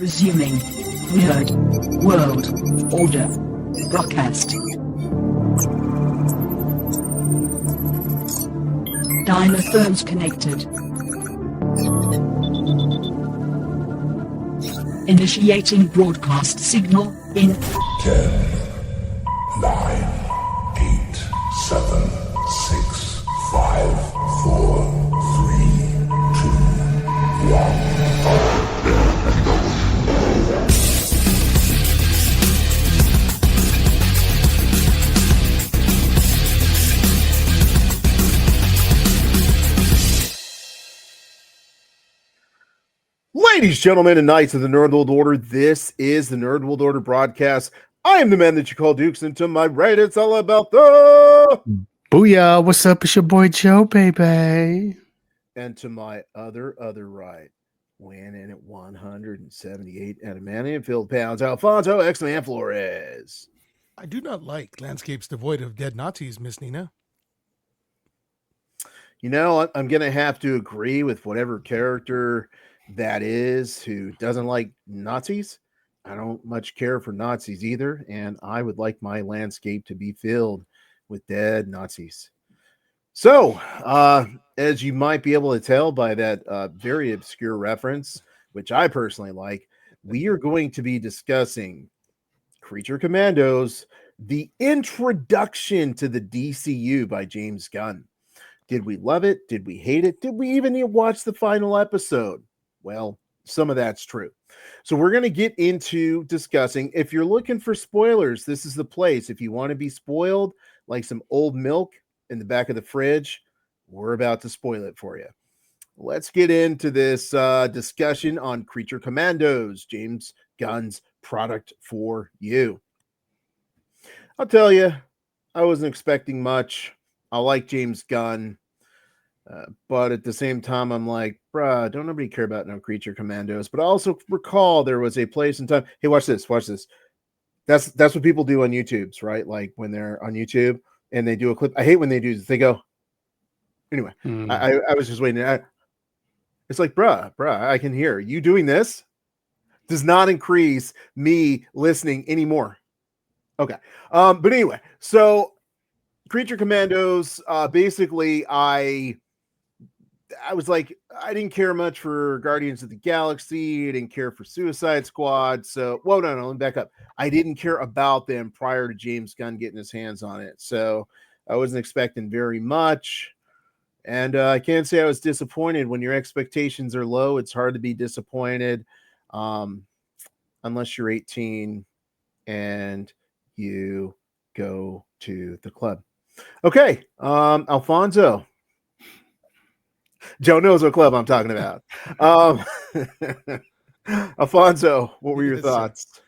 Resuming. Weird. World. Order. Broadcast. Dynaphones connected. Initiating broadcast signal in 10, 9, 8, 7, 6, 5, 4, 3, 2, 1. Ladies, gentlemen, and knights of the Nerd World Order, this is the Nerd World Order broadcast. I am the man that you call Dukes, and to my right, it's all about the... Booyah, what's up? It's your boy Joe, baby. And to my other right, weighing in at 178 adamantium filled pounds, Alfonso X-Man Flores. I do not like landscapes devoid of dead Nazis, Miss Nina. You know, I'm going to have to agree with whatever character that is who doesn't like Nazis. I don't much care for Nazis either, and I would like my landscape to be filled with dead Nazis. So, as you might be able to tell by that very obscure reference, which I personally like, we are going to be discussing Creature Commandos, the introduction to the DCU by James Gunn. Did we love it? Did we hate it? Did we even watch the final episode? Well, some of that's true. So we're going to get into discussing. If you're looking for spoilers, this is the place. If you want to be spoiled like some old milk in the back of the fridge, we're about to spoil it for you. Let's get into this discussion on Creature Commandos, James Gunn's product for you. I'll tell you, I wasn't expecting much. I like James Gunn. But at the same time, I'm like, bruh, don't nobody care about no Creature Commandos. But I also recall there was a place in time. Hey, watch this. That's what people do on YouTube's, right? Like when they're on YouTube and they do a clip. I hate when they do this. They go, anyway, I was just waiting. It's like, bruh, I can hear you doing this does not increase me listening anymore. Okay. But anyway, so Creature Commandos, basically, I was like, I didn't care much for Guardians of the Galaxy. I didn't care for Suicide Squad. So, no, let me back up. I didn't care about them prior to James Gunn getting his hands on it. So I wasn't expecting very much. And I can't say I was disappointed. When your expectations are low, it's hard to be disappointed. Unless you're 18 and you go to the club. Okay, Alfonso. Joe knows what club I'm talking about. Alfonso, what were your thoughts?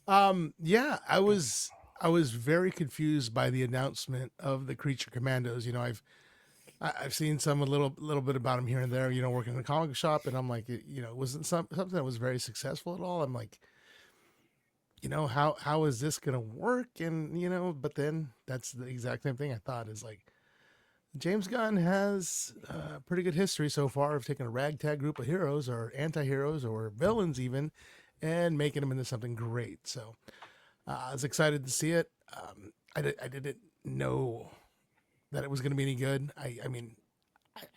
Yeah, I was very confused by the announcement of the Creature Commandos. You know, I've seen a little bit about them here and there. You know, working in a comic shop, and I'm like, you know, it wasn't something that was very successful at all. I'm like, you know, how is this gonna work? And you know, but then that's the exact same thing I thought is like. James Gunn has a pretty good history so far of taking a ragtag group of heroes or anti-heroes or villains even and making them into something great. So I was excited to see it. I didn't know that it was going to be any good. I mean,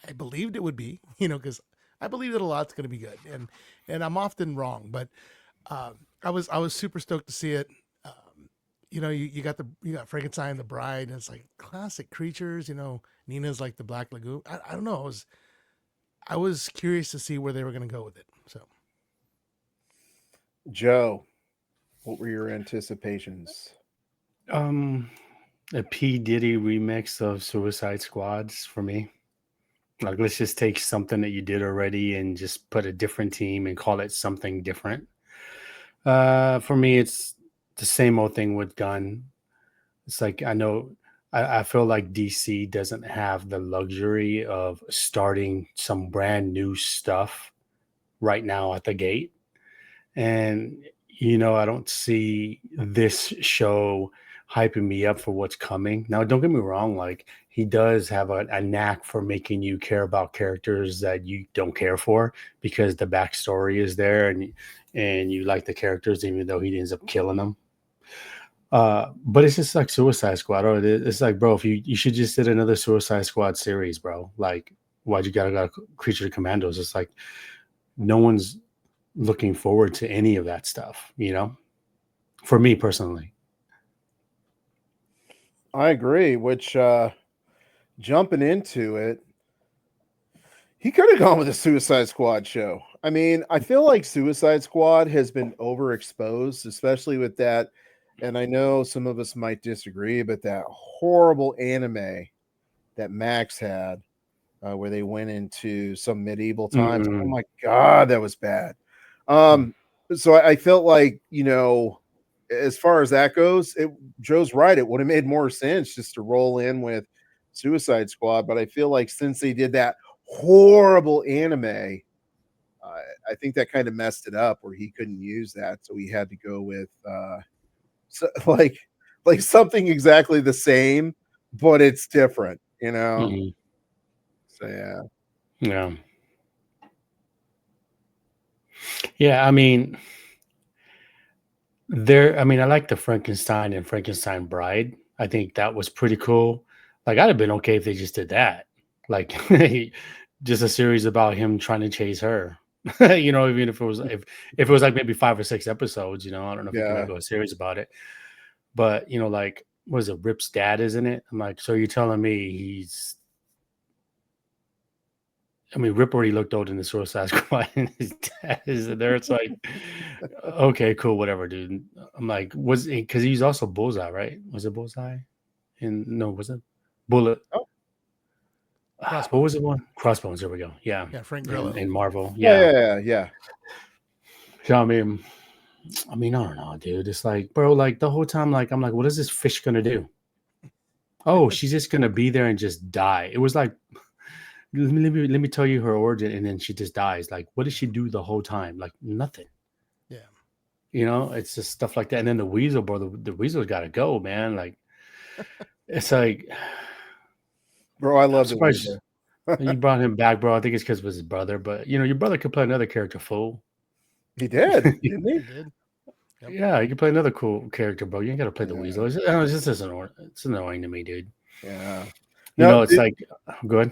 I believed it would be, you know, because I believe that a lot's going to be good. And I'm often wrong, but I was super stoked to see it. You know, you got Frankenstein, the Bride, and it's like classic creatures. You know, Nina's like the Black Lagoon. I don't know. I was curious to see where they were going to go with it. So, Joe, what were your anticipations? A P. Diddy remix of Suicide Squads for me. Like, let's just take something that you did already and just put a different team and call it something different. For me, it's the same old thing with Gunn. It's like I feel like DC doesn't have the luxury of starting some brand new stuff right now at the gate. And, you know, I don't see this show hyping me up for what's coming. Now, don't get me wrong. Like, he does have a knack for making you care about characters that you don't care for because the backstory is there and you like the characters even though he ends up killing them. But it's just like Suicide Squad. Or it's like, bro, if you should just did another Suicide Squad series, bro. Like, why'd you gotta got Creature Commandos? It's like no one's looking forward to any of that stuff, you know. For me personally. I agree. Which jumping into it, he could have gone with a Suicide Squad show. I mean, I feel like Suicide Squad has been overexposed, especially with that. And I know some of us might disagree, but that horrible anime that Max had, where they went into some medieval times. Oh my God, that was bad. So I felt like, as far as that goes, Joe's right. It would have made more sense just to roll in with Suicide Squad. But I feel like since they did that horrible anime, I think that kind of messed it up where he couldn't use that. So he had to go with like something exactly the same, but it's different, So Yeah. Yeah, I mean, I like the Frankenstein and Frankenstein Bride. I think that was pretty cool. Like, I'd have been okay if they just did that. Like, just a series about him trying to chase her. Even if it was like maybe 5 or 6 episodes, I don't know if you can go a series about it. But like, what is it? Rip's dad, isn't it? I'm like, so you're telling me Rip already looked old in the Suicide Squad, and his dad is there. It's like, okay, cool, whatever, dude. I'm like, was it because he's also Bullseye, right? Was it Bullseye? And no, was it Bullet? Oh. What was it one? Crossbones. There we go. Yeah, Frank Grillo in Marvel. Yeah. So I mean, I don't know, dude. It's like, bro, like the whole time, like I'm like, what is this fish gonna do? Oh, she's just gonna be there and just die. It was like, let me tell you her origin, and then she just dies. Like, what did she do the whole time? Like nothing. Yeah. It's just stuff like that. And then the weasel, bro, the weasel's got to go, man. Like, it's like, bro, I love the weasel. You brought him back, bro. I think it's because it was his brother, but your brother could play another character, fool. He did, didn't he? He did. Yep. Yeah, you can play another cool character, bro. You ain't got to play the weasel. It's just it's annoying to me, dude. Yeah. It's like, good.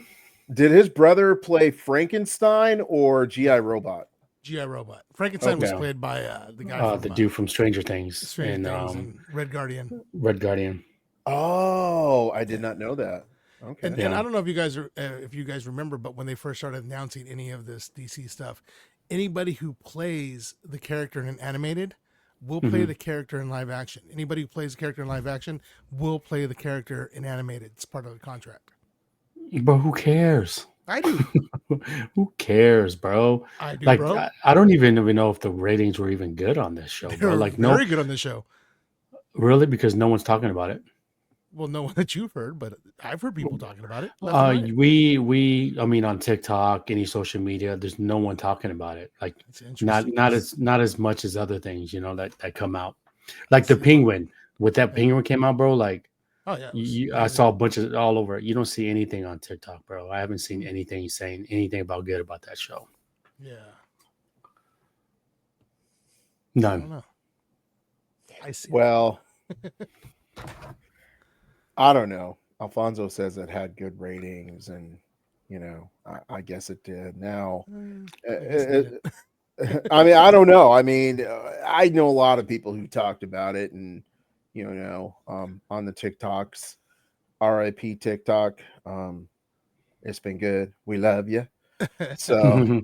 Did his brother play Frankenstein or GI Robot? GI Robot. Frankenstein was played by the guy the dude from Stranger Things and Red Guardian. Red Guardian. Oh, I did not know that. Okay. And I don't know if you guys remember, but when they first started announcing any of this DC stuff, anybody who plays the character in animated will play the character in live action. Anybody who plays the character in live action will play the character in animated. It's part of the contract. But who cares? I do. Who cares, bro? I do, like, bro. I don't even know if the ratings were even good on this show, bro. Like, very good on this show. Really? Because no one's talking about it. Well, no one that you've heard, but I've heard people talking about it. On TikTok, any social media, there's no one talking about it. Like, not as much as other things, that come out. Like the Penguin, with that Penguin came out, bro. Like, oh yeah, I saw a bunch of all over. You don't see anything on TikTok, bro. I haven't seen anything saying anything about good about that show. Yeah, none. I see. Well. I don't know. Alfonso says it had good ratings, and I guess it did. Now, I don't know. I know a lot of people who talked about it, and on the TikToks, RIP TikTok. It's been good. We love you. So.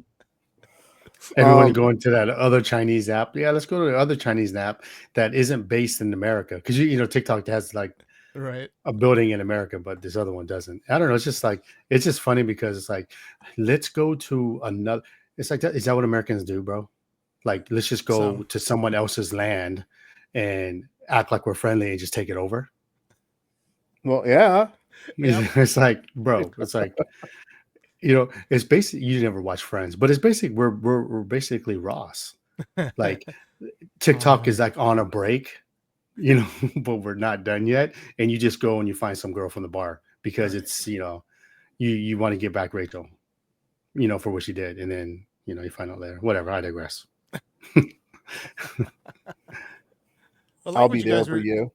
Everyone going to that other Chinese app. Yeah, let's go to the other Chinese app that isn't based in America, because TikTok has like. Right. A building in America, but this other one doesn't. I don't know. It's just funny because it's like, let's go to another. It's like, is that what Americans do, bro? Like, let's just go to someone else's land and act like we're friendly and just take it over. Well, yeah. It's like, bro, it's like, it's basically, you never watch Friends, but it's basically, we're basically Ross. Like, TikTok is like on a break. But we're not done yet. And you just go and you find some girl from the bar because Right. it's, you want to get back Rachel, for what she did, and then you find out later. Whatever. I digress. I like I'll what be you there guys for were. you.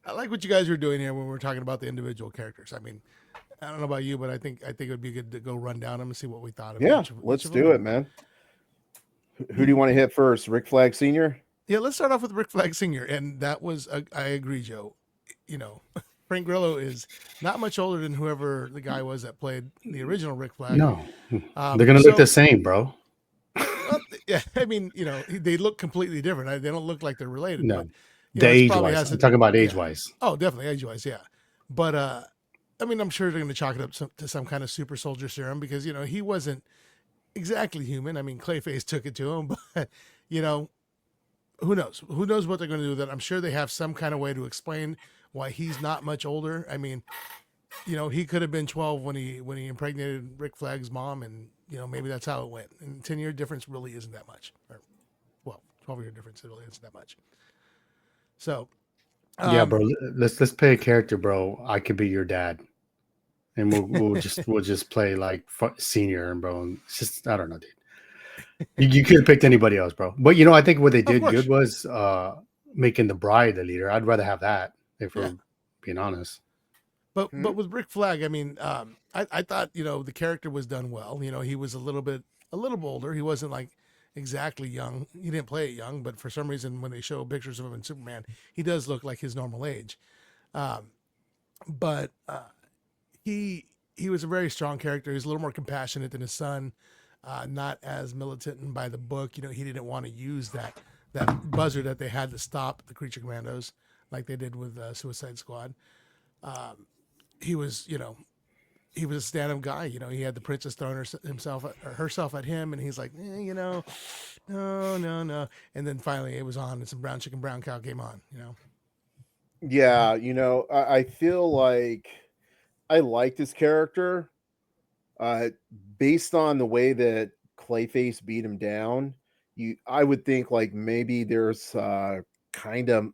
I like what you guys were doing here when we're talking about the individual characters. I mean, I don't know about you, but I think it would be good to go run down them and see what we thought of Yeah, each let's of do it, them. man. Who do you want to hit first? Rick Flag Sr.? Yeah, let's start off with Rick Flag Sr. And that was, I agree, Joe. Frank Grillo is not much older than whoever the guy was that played the original Rick Flag. No, they're gonna look the same, bro. Well, yeah, I mean, they look completely different. They don't look like they're related, No, but the it's age probably wise. has I'm to. talking about age Yeah. wise. Oh, definitely age wise, yeah. But I mean, I'm sure they're going to chalk it up to some kind of super soldier serum because he wasn't exactly human. I mean, Clayface took it to him, but who knows? Who knows what they're going to do with that? I'm sure they have some kind of way to explain why he's not much older. I mean, he could have been 12 when he impregnated Rick Flag's mom, and maybe that's how it went. And 10-year difference really isn't that much, or 12-year difference really isn't that much. So, Yeah, bro. Let's play a character, bro. I could be your dad, and we'll just play like senior, and bro. And it's just, I don't know, dude. You could have picked anybody else, bro. But I think what they did good was making the bride the leader. I'd rather have that, if we're being honest. But with Rick Flag, I mean, I thought the character was done well. He was a little bit older. He wasn't like exactly young. He didn't play it young, but for some reason, when they show pictures of him in Superman, he does look like his normal age. But he was a very strong character. He's a little more compassionate than his son. Not as militant and by the book. He didn't want to use that buzzer that they had to stop the Creature Commandos like they did with Suicide Squad. He was a stand-up guy. He had the princess throwing herself at him, and he's like, no. And then finally it was on, and some brown chicken, brown cow came on. Yeah, I feel like I like this character. Based on the way that Clayface beat him down, I would think like maybe there's kind of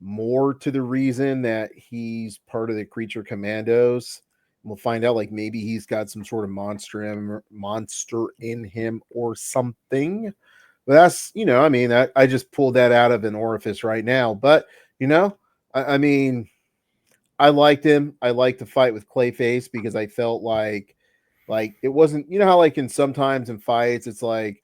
more to the reason that he's part of the Creature Commandos. We'll find out like maybe he's got some sort of monster in him or something. But that's I mean, I just pulled that out of an orifice right now. But I mean, I liked him. I liked the fight with Clayface because I felt like it wasn't, how like sometimes in fights it's like,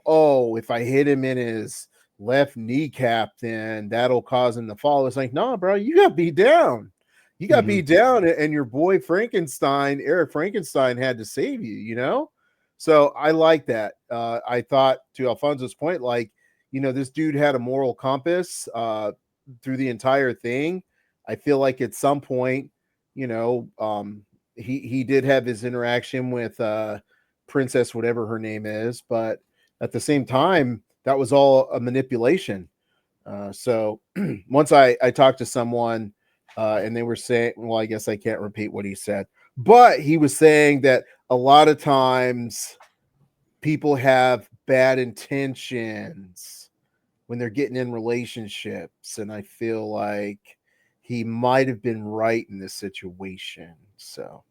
oh, if I hit him in his left kneecap, then that'll cause him to fall. It's like, no, bro, you got beat down. You got beat down, and your boy Eric Frankenstein had to save you, So I like that. I thought, to Alfonso's point, like, this dude had a moral compass through the entire thing. I feel like at some point, he did have his interaction with Princess, whatever her name is, but at the same time, that was all a manipulation. So once I talked to someone and they were saying, well, I guess I can't repeat what he said, but he was saying that a lot of times people have bad intentions when they're getting in relationships. And I feel like he might have been right in this situation. So,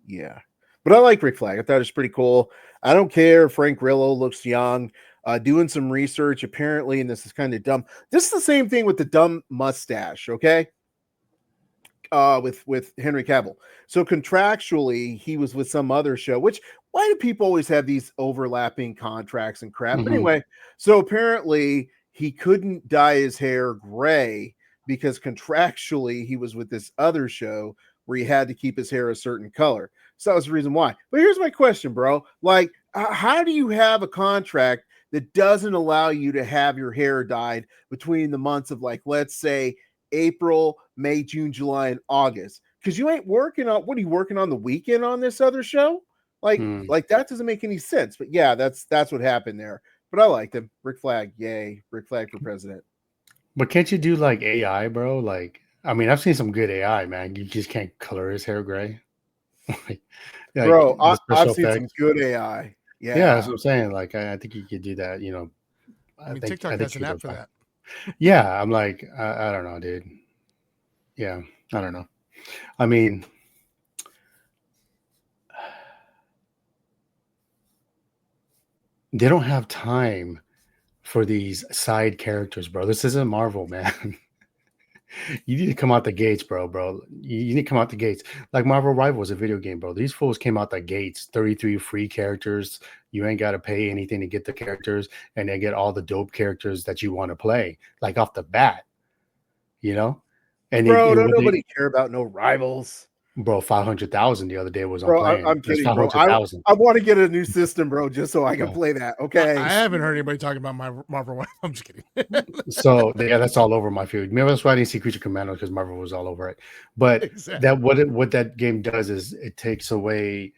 yeah. But I like Rick Flag. I thought it was pretty cool. I don't care if Frank Grillo looks young. Doing some research, apparently, and this is kind of dumb. This is the same thing with the dumb mustache, okay? With Henry Cavill. So contractually, he was with some other show, which why do people always have these overlapping contracts and crap? But anyway, so apparently he couldn't dye his hair gray because contractually he was with this other show where he had to keep his hair a certain color. So that was the reason why. But here's my question, bro. Like, how do you have a contract that doesn't allow you to have your hair dyed between the months of, like, let's say April, May, June, July, and August? Because you ain't working on, what are you working on the weekend on this other show? Like that doesn't make any sense. But yeah, that's what happened there. But I liked him. Rick Flag, yay. Rick Flag for president. But can't you do like AI, bro? Like, I mean, I've seen some good AI, man. You just can't color his hair gray. Bro, the I've special seen some effects. good AI. Yeah, that's what I'm saying. Like, I think you could do that. I mean, TikTok has an app for that. Yeah, I'm like, I don't know, dude. Yeah, I don't know. I mean, they don't have time for these side characters, bro. This isn't Marvel, man. You need to come out the gates, bro. You need to come out the gates. Like Marvel Rivals, a video game, bro. These fools came out the gates, 33 free characters. You ain't got to pay anything to get the characters, and they get all the dope characters that you want to play, like off the bat, you know? And Bro, don't what they, nobody care about no rivals. bro, 500,000 the other day was on Bro, playing. I'm It's kidding, bro. 500,000. I want to get a new system, bro, just so I can Yeah. play that. Okay. I haven't heard anybody talking about my Marvel. I'm just kidding. So yeah, that's all over my feed. Maybe that's why I didn't see Creature Commando, because Marvel was all over it. But Exactly. that what that game does is it takes away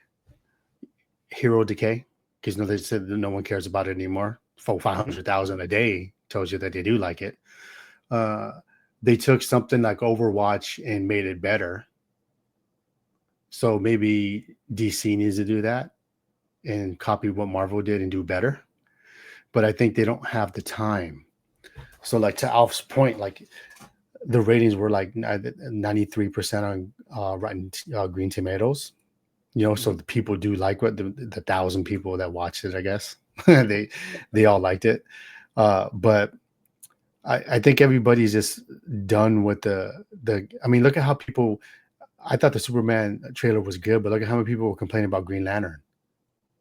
hero decay, because they said that no one cares about it anymore. For 500,000 a day tells you that they do like it. They took something like Overwatch and made it better. So maybe DC needs to do that and copy what Marvel did and do better. But I think they don't have the time. So, like, to Alf's point, like the ratings were like 93% on Rotten Green Tomatoes. You know, so the people do like what the 1,000 people that watched it, I guess. they all liked it. But I think everybody's just done with the I mean, look at how people, I thought the Superman trailer was good, but look at how many people were complaining about Green Lantern.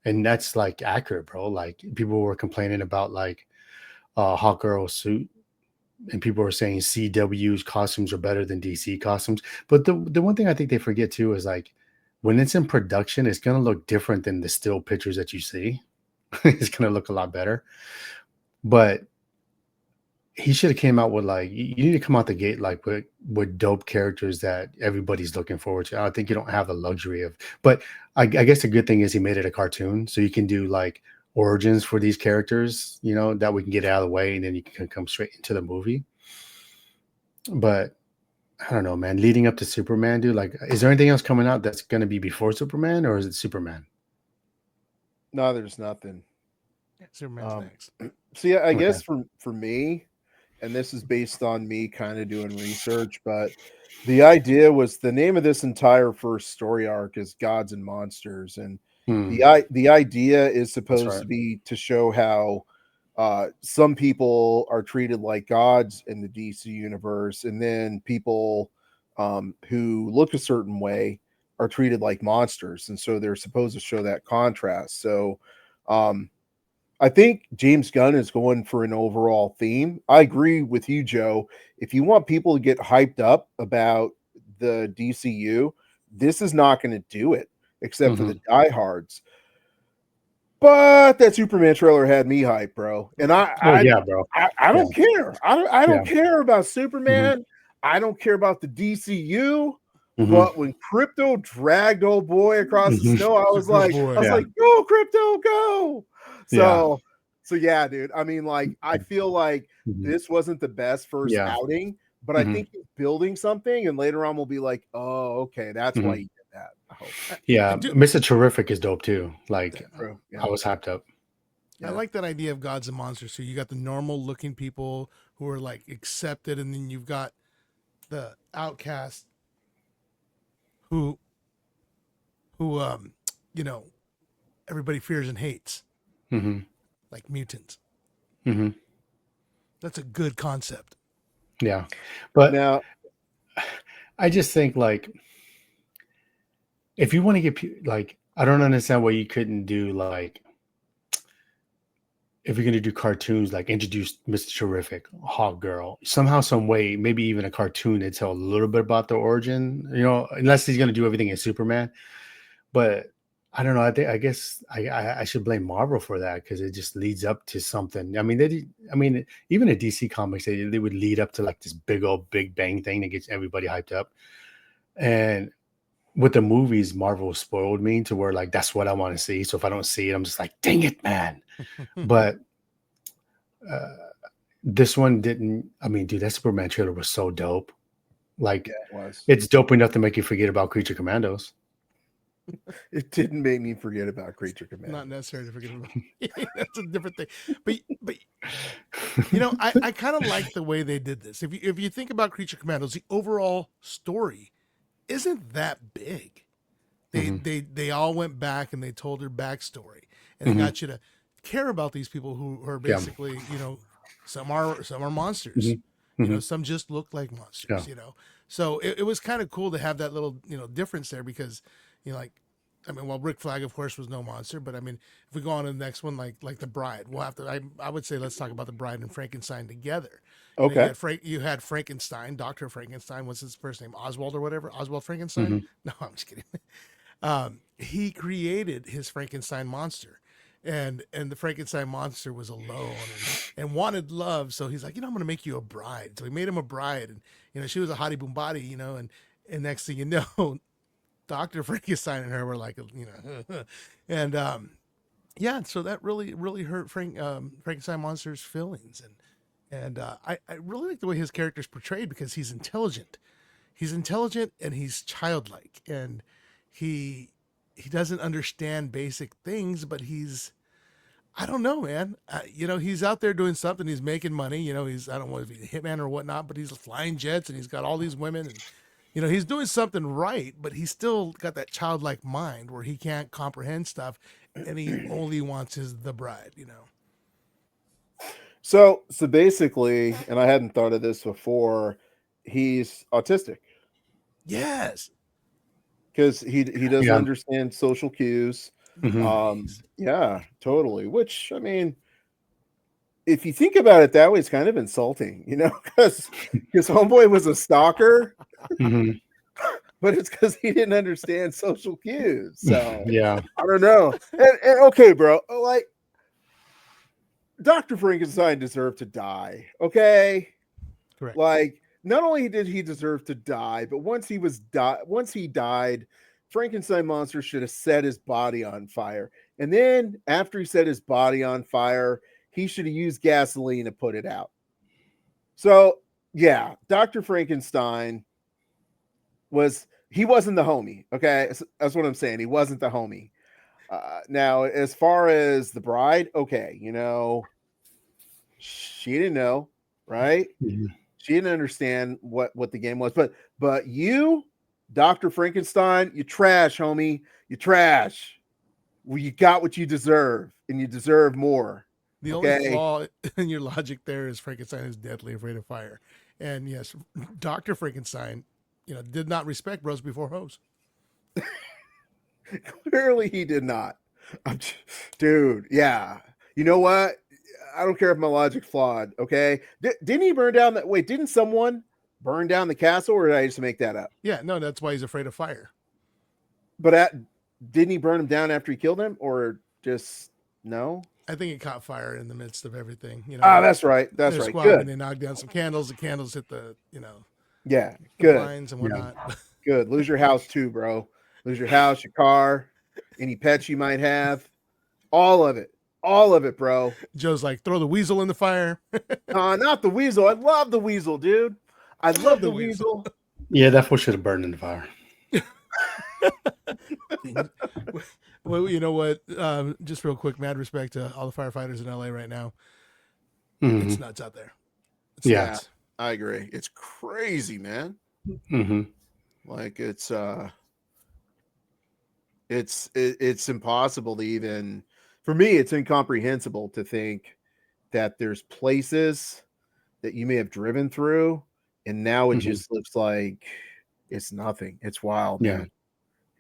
And that's like accurate, bro. Like people were complaining about like Hawkgirl suit, and people were saying CW's costumes are better than DC costumes. But the one thing I think they forget too is like when it's in production, it's gonna look different than the still pictures that you see. It's gonna look a lot better. But he should have came out with like, you need to come out the gate like with dope characters that everybody's looking forward to. I think you don't have the luxury of, but I guess the good thing is he made it a cartoon, so you can do like origins for these characters, you know, that we can get out of the way, and then you can come straight into the movie. But I don't know, man. Leading up to Superman, dude, like, is there anything else coming out that's going to be before Superman, or is it Superman? No, there's nothing. Superman's next. So yeah, I Okay. guess for me, and this is based on me kind of doing research, but the idea was the name of this entire first story arc is Gods and Monsters, and the idea is supposed to be to show how some people are treated like gods in the DC universe, and then people who look a certain way are treated like monsters, and so they're supposed to show that contrast. So I think James Gunn is going for an overall theme. I agree with you, Joe. If you want people to get hyped up about the DCU, this is not going to do it, except for the diehards. But that Superman trailer had me hyped, bro. And yeah, bro. I don't care. I don't care about Superman. I don't care about the DCU. But when Crypto dragged old boy across the snow, I was like, go Crypto, go. So yeah, dude. I mean, like, I feel like this wasn't the best first outing, but I think he's building something, and later on we'll be like, oh, okay, that's why he did that. I hope. Yeah, Mr. Terrific is dope too. Like, Yeah. I was hyped up. I like that idea of gods and monsters. So you got the normal looking people who are like accepted, and then you've got the outcast who you know, everybody fears and hates, like mutants. That's a good concept. Yeah, but now I just think like if you want to get like, I don't understand why you couldn't do like, if you're going to do cartoons, like introduce Mr. Terrific, Hawkgirl, somehow, some way, maybe even a cartoon to tell a little bit about the origin, you know, unless he's going to do everything in Superman. But I don't know. I guess I should blame Marvel for that, because it just leads up to something. I mean, even in DC Comics, they would lead up to like this big old Big Bang thing that gets everybody hyped up. And with the movies, Marvel spoiled me to where like that's what I want to see. So if I don't see it, I'm just like, dang it, man. But this one didn't. I mean, dude, that Superman trailer was so dope. Like, it's dope enough to make you forget about Creature Commandos. It didn't make me forget about Creature Commandos. Not necessary to forget about. That's a different thing. But I kind of like the way they did this. If you think about Creature Commandos, the overall story isn't that big. They all went back and they told their backstory, and they got you to care about these people who are basically, some are monsters. Some just look like monsters. So it was kind of cool to have that little difference there, because like, I mean, well, Rick Flag, of course, was no monster, but I mean, if we go on to the next one, like the Bride, we'll have to. I would say let's talk about the Bride and Frankenstein together. Okay. You had Frankenstein, Doctor Frankenstein. What's his first name? Oswald or whatever. Oswald Frankenstein. No, I'm just kidding. He created his Frankenstein monster, and the Frankenstein monster was alone and wanted love. So he's like, I'm going to make you a bride. So he made him a bride, and she was a hottie boom body, and next thing you know, Dr. Frankenstein and her were like, and yeah, so that really hurt Frankenstein monster's feelings, and I really like the way his character's portrayed, because he's intelligent and he's childlike, and he doesn't understand basic things, but I don't know, man. He's out there doing something. He's making money. He's, I don't know if he's a hitman or whatnot, but he's flying jets and he's got all these women, and he's doing something right, but he's still got that childlike mind where he can't comprehend stuff, and he only wants the bride. So basically, and I hadn't thought of this before, he's autistic. Yes. Because he doesn't understand social cues. Yeah, totally. Which, I mean, if you think about it that way, it's kind of insulting, because homeboy was a stalker, but it's because he didn't understand social cues. So yeah, I don't know. And okay, bro, like, Dr. Frankenstein deserved to die. Okay, correct. Like, not only did he deserve to die, but once he died, Frankenstein monster should have set his body on fire. And then after he set his body on fire, he should have used gasoline to put it out. So yeah, Dr. Frankenstein wasn't the homie. Okay. That's what I'm saying. He wasn't the homie. Now, as far as the bride, okay, she didn't know, right? She didn't understand what the game was, but you, Dr. Frankenstein, you trash, homie. You trash. Well, you got what you deserve, and you deserve more. The only flaw in your logic there is Frankenstein is deathly afraid of fire. And yes, Dr. Frankenstein, did not respect bros before hoes. Clearly he did not. Dude, yeah. You know what? I don't care if my logic's flawed, okay? Didn't he burn down that? Wait, didn't someone burn down the castle, or did I just make that up? Yeah, no, that's why he's afraid of fire. But didn't he burn him down after he killed him, or just no? I think it caught fire in the midst of everything. That's right. That's right. Good. And they knocked down some candles. The candles hit the, yeah, the good. blinds and whatnot. Yeah. Good. Lose your house too, bro. Lose your house, your car, any pets you might have. All of it, bro. Joe's like, throw the weasel in the fire. Not the weasel. I love the weasel, dude. I love the weasel. Yeah, that fool should have burned in the fire. Well, you know what? Just real quick, mad respect to all the firefighters in LA right now. It's nuts out there. It's nuts. I agree. It's crazy, man. Like, it's impossible to even, for me, it's incomprehensible to think that there's places that you may have driven through, and now it just looks like it's nothing. It's wild, man.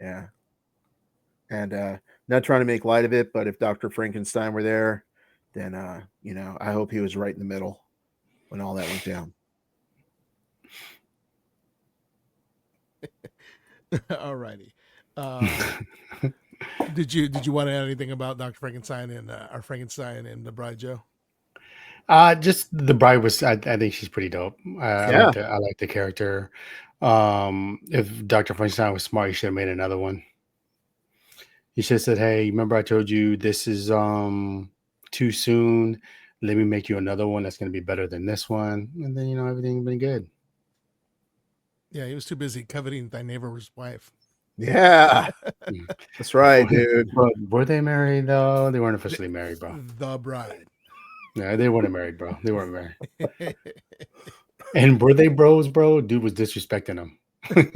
Yeah. And not trying to make light of it, but if Dr. Frankenstein were there, then I hope he was right in the middle when all that went down. All righty. Did you want to add anything about Dr. Frankenstein and our Frankenstein and the Bride, Joe? Just the Bride was. I think she's pretty dope. I like the character. If Dr. Frankenstein was smart, he should have made another one. He should have said, "Hey, remember I told you this is too soon. Let me make you another one that's going to be better than this one," and then everything been good. Yeah, he was too busy coveting thy neighbor's wife. Yeah, that's right, dude. But were they married though? They weren't officially married, bro. The Bride. Yeah, they weren't married, bro. They weren't married. And were they bros, bro? Dude was disrespecting them.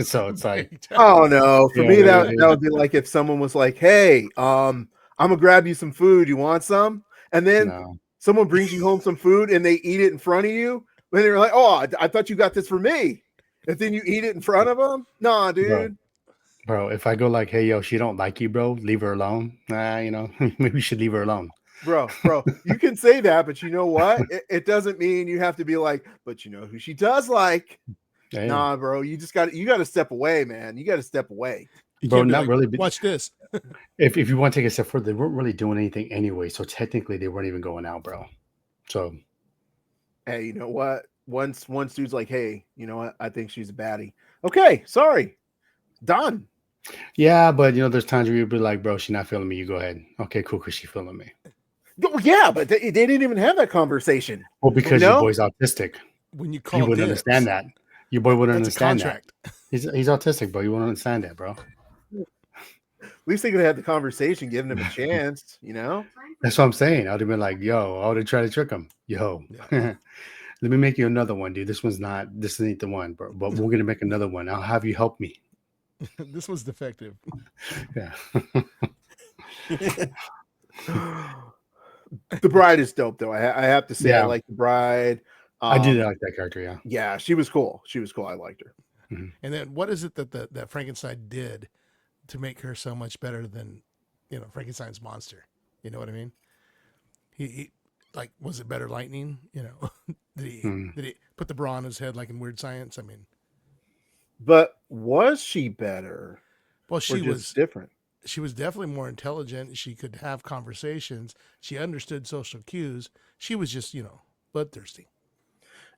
So it's like, Oh no, for yeah, me that would be like if someone was like, "Hey, I'm gonna grab you some food. You want some?" And then no, someone brings you home some food and they eat it in front of you. And they're like, "Oh, I thought you got this for me." And then you eat it in front of them. Nah, bro. dude. Bro, if I go like, hey, yo, she don't like you, bro, leave her alone. Maybe we should leave her alone. Bro, you can say that, but you know what? It doesn't mean you have to be like, but you know who she does like. Hey, Nah, bro, you got to step away, man. You got to step away. You bro, can't be not like, really. But watch this. if you want to take a step further, they weren't really doing anything anyway. So technically, they weren't even going out, bro. So Hey, you know what? Once dude's like, hey, you know what? I think she's a baddie. Okay, sorry, done. yeah, but there's times where you'd be like, bro, she's not feeling me. You go ahead. Okay, cool, because she's feeling me. Yeah, but they didn't even have that conversation. Well, because You your know? boy's autistic. When you You call wouldn't dibs, understand that. Your boy wouldn't that's a understand that. contract. He's autistic, bro. You wouldn't understand that, bro. At least they could have had the conversation, giving him a chance. You know? That's what I'm saying. I would have been like, yo, I would have tried to trick him. Yo, Yeah. let me make you another one, dude. This ain't the one, bro. But we're gonna make another one. I'll have you help me. This was defective. Yeah. The Bride is dope, though. I have to say, I Yeah. like the Bride. I did like that character, yeah. Yeah, she was cool. She was cool. I liked her. And then what is it that Frankenstein did to make her so much better than, Frankenstein's monster? You know what I mean? He like, was it better lightning? Did he put the bra on his head like in Weird Science? I mean, But was she better? well, Or she just was different? she was definitely more intelligent. She could have conversations. She understood social cues. She was just, bloodthirsty.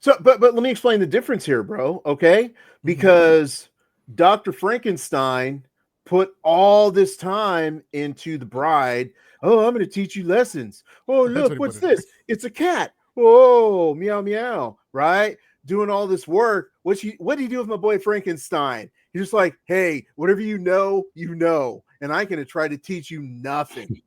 So, but let me explain the difference here, bro. Okay, because Dr. Frankenstein put all this time into the Bride. Oh, I'm going to teach you lessons. Oh, That's look, what he what's put in. this? It's a cat. Whoa, meow meow. Right, doing all this work. What did he do with my boy Frankenstein? He's just like, hey, whatever you know, and I'm going to try to teach you nothing.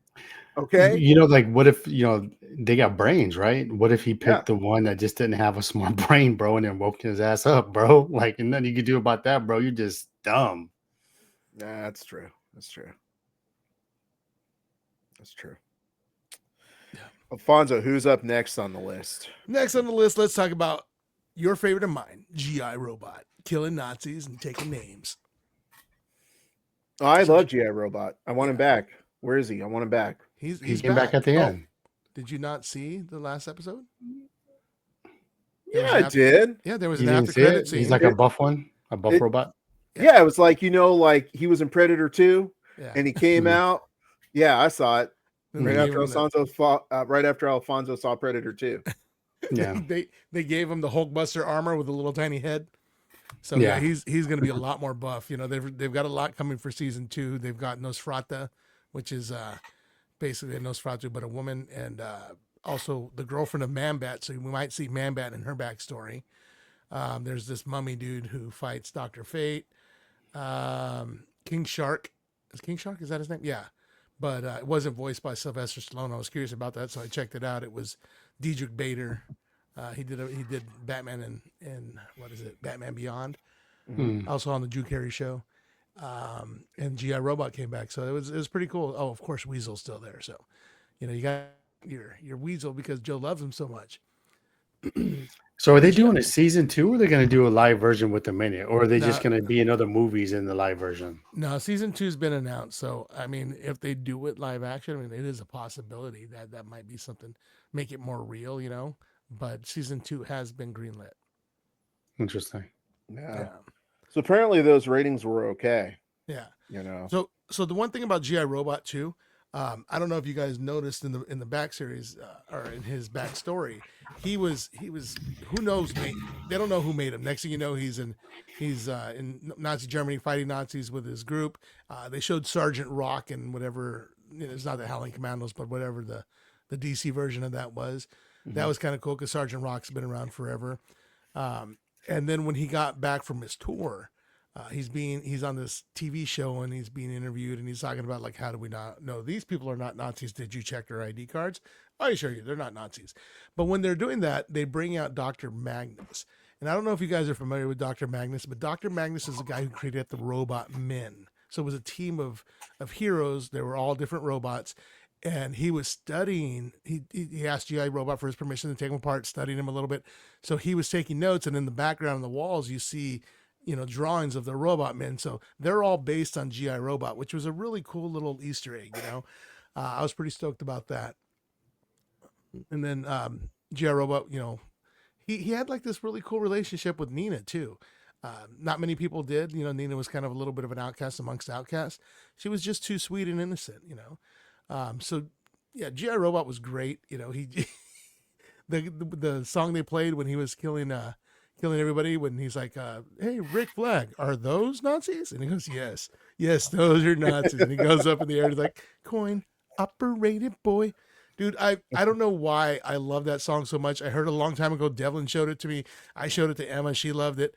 Okay. Like, what if they got brains, right? What if he picked the one that just didn't have a smart brain, bro, and then woke his ass up, bro? Like, and nothing you could do about that, bro. You're just dumb. Nah, that's true. That's true. That's true. Alfonso, who's up next on the list? Next on the list, let's talk about your favorite of mine, GI Robot, killing Nazis and taking names. Oh, I love GI Robot. I want him back. Where is he? I want him back. He's He came back at the end. Did you not see the last episode? Yeah, I did. Yeah, there was You an didn't after see credit it? scene. He's like a buff one, a buff robot. Yeah, it was like, like he was in Predator 2 and he came out. Yeah, I saw it. Right after Alfonso saw Predator 2. Yeah. They gave him the Hulkbuster armor with a little tiny head. So yeah, he's going to be a lot more buff. They've got a lot coming for season 2. They've got Nosferatu, which is basically a Nosferatu but a woman, and also the girlfriend of Man-Bat. So we might see Man-Bat in her backstory. There's this mummy dude who fights Dr. Fate. King Shark. Is King Shark? Is that his name? Yeah. But it wasn't voiced by Sylvester Stallone. I was curious about that, so I checked it out. It was Diedrich Bader. He did Batman and what is it? Batman Beyond. Also on the Drew Carey show. And GI Robot came back, so it was pretty cool. Oh, of course, Weasel's still there. So, you got your Weasel because Joe loves him so much. So are they doing a season 2, or are they going to do a live version with them in it, or are they just going to be in other movies in the live version? No, season 2's been announced. So, I mean, if they do it live action, it is a possibility that might be something, make it more real, but season 2 has been greenlit. Interesting. Yeah. So apparently those ratings were okay. Yeah. So the one thing about GI Robot too, I don't know if you guys noticed in the back series or in his backstory, he was who knows, they don't know who made him. Next thing you know, he's in Nazi Germany fighting Nazis with his group. They showed Sergeant Rock and whatever, it's not the Howling Commandos, but whatever the DC version of that was. That was kind of cool because Sergeant Rock's been around forever. And then when he got back from his tour, he's on this TV show and he's being interviewed and he's talking about, like, how do we not know these people are not Nazis? Did you check their ID cards? I assure you, they're not Nazis. But when they're doing that, they bring out Dr. Magnus. And I don't know if you guys are familiar with Dr. Magnus, but Dr. Magnus is the guy who created the robot men. So it was a team of heroes. They were all different robots. And he was studying, he asked GI Robot for his permission to take him apart, studying him a little bit. So he was taking notes. And in the background on the walls, you see, drawings of the robot men. So they're all based on GI Robot, which was a really cool little Easter egg, I was pretty stoked about that. And then GI Robot, he had like this really cool relationship with Nina too. Not many people did. Nina was kind of a little bit of an outcast amongst outcasts. She was just too sweet and innocent, So yeah, GI Robot was great. He the song they played when he was killing everybody, when he's like, "Hey, Rick Flag, are those Nazis?" And he goes, "Yes, those are Nazis." And he goes up in the air and he's like, "Coin operated boy." Dude, I don't know why I love that song so much. I heard it a long time ago. Devlin showed it to me. I showed it to Emma. She loved it.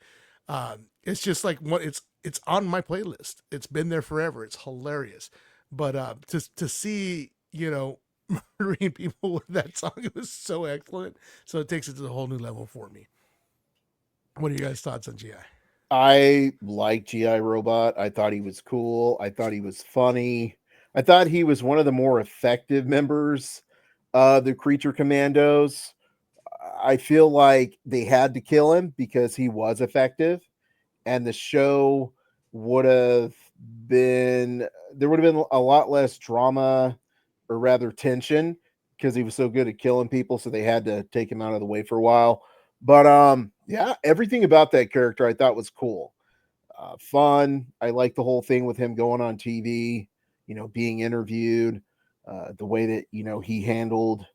It's just like it's on my playlist. It's been there forever. It's hilarious. But to see, murdering people with that song, it was so excellent. So it takes it to a whole new level for me. What are you guys' thoughts on GI? I like GI Robot. I thought he was cool. I thought he was funny. I thought he was one of the more effective members of the Creature Commandos. I feel like they had to kill him because he was effective, and the show would have been a lot less drama, or rather tension, because he was so good at killing people. So they had to take him out of the way for a while. But yeah, everything about that character I thought was cool, fun. I like the whole thing with him going on TV, being interviewed, the way that he handled